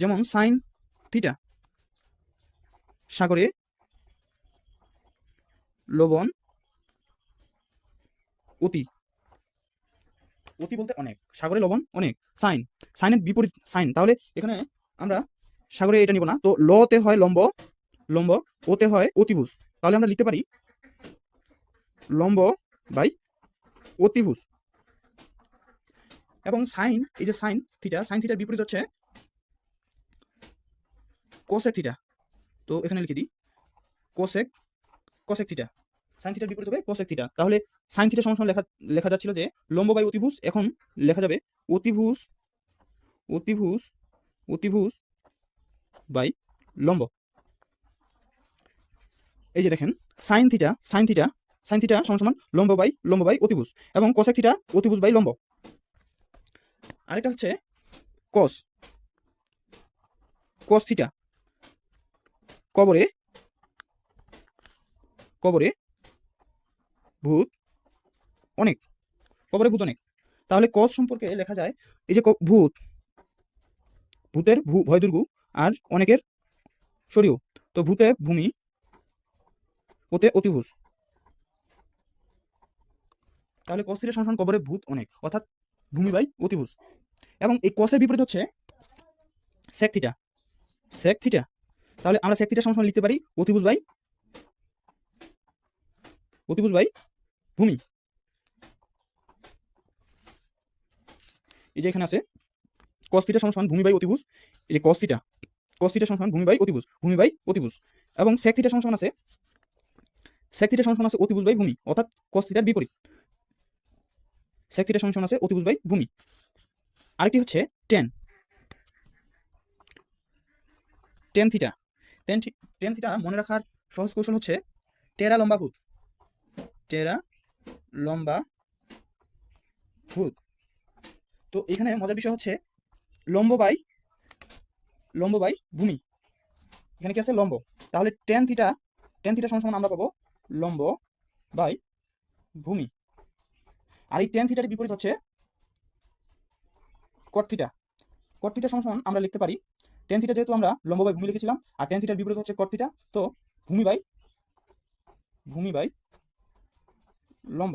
যেমন sine theta, সাগরে লবণ অতি, অতি বলতে অনেক, সাগরে লবণ অনেক। সাইনের বিপরীত সাইন, তাহলে এখানে আমরা সাগরে এটা নিব না, তো লতে হয় লম্ব, লম্ব, ওতে হয় অতিভুজ, তাহলে আমরা লিখতে পারি লম্ব বাই অতিভুজ। এবং সাইন, এই যে সাইন থিটা, সাইন থিটার বিপরীত হচ্ছে কোসেক থিটা, তো এখানে লিখে দিই কোসেক, কোসেক থিটা, সাইন থিটার বিপরীত হবে কোসেক থিটা। তাহলে সাইন থিটা সমান লেখা লেখা যাচ্ছিল যে লম্ব বাই অতিভুজ, এখন লেখা যাবে অতিভুজ, অতিভুজ, অতিভুজ বাই লম্ব। এই যে দেখেন sine theta, sine theta, sine theta সমান সমান লম্ব বাই অতিভুজ, এবং কোসেক থিটা অতিভুজ বাই লম্ব। আরেকটা হচ্ছে কস, কস থিটা, কবরে, কবরে ভূত অনেক, কবরে ভূত অনেক। তাহলে কস সম্পর্কে লেখা যায় এই যে ভূত, ভূতের ভয় দুর্গু, আর অনেকের সরিও, তো ভূতে ভূমি, ওতে অতিভুজ। তাহলে কস থিটা সমান কবরে ভূত অনেক, অর্থাৎ ভূমি বাই অতিভুজ। এবং এই কসের বিপরীত হচ্ছে সেক থিটা, সেক থিটা, তাহলে আমরা সেক থিটা সমান লিখতে পারি অতিভুজ বাই, অতিভুজ বাই ভূমি। এই যে এখানে আছে কস থিটা সমান ভূমি বাই অতিভুজ, এই যে কস থিটা, কস থিটা সমান ভূমি বাই অতিভুজ, ভূমি বাই অতিভুজ। এবং সেক থিটা সমান আছে, সেক থিটা সমান আছে অতিভুজ বাই ভূমি, অর্থাৎ কস থিটার বিপরীত। সেক থিটা সমান আছে অতিভুজ বাই ভূমি। আরেকটি হচ্ছে ten, tan theta, tan theta মনে রাখার সহজ কৌশল হচ্ছে টেরা লম্বা ভূত, টেরা লম্বা ভূত। তো এখানে মজার বিষয় হচ্ছে লম্ব বাই, লম্ব বাই ভূমি, এখানে কি আছে লম্ব, তাহলে টেন থিটা, টেন থিটা সমান আমরা পাবো লম্ব বাই ভূমি। আর এই টেন থিটার বিপরীত হচ্ছে কট থিটা, কট থিটা সমান আমরা লিখতে পারি টেন থিটা, যেহেতু আমরা লম্ব বাই ভূমি লিখেছিলাম, আর টেন থিটার বিপরীত হচ্ছে কট থিটা, তো ভূমি বাই, ভূমি বাই লম্ব।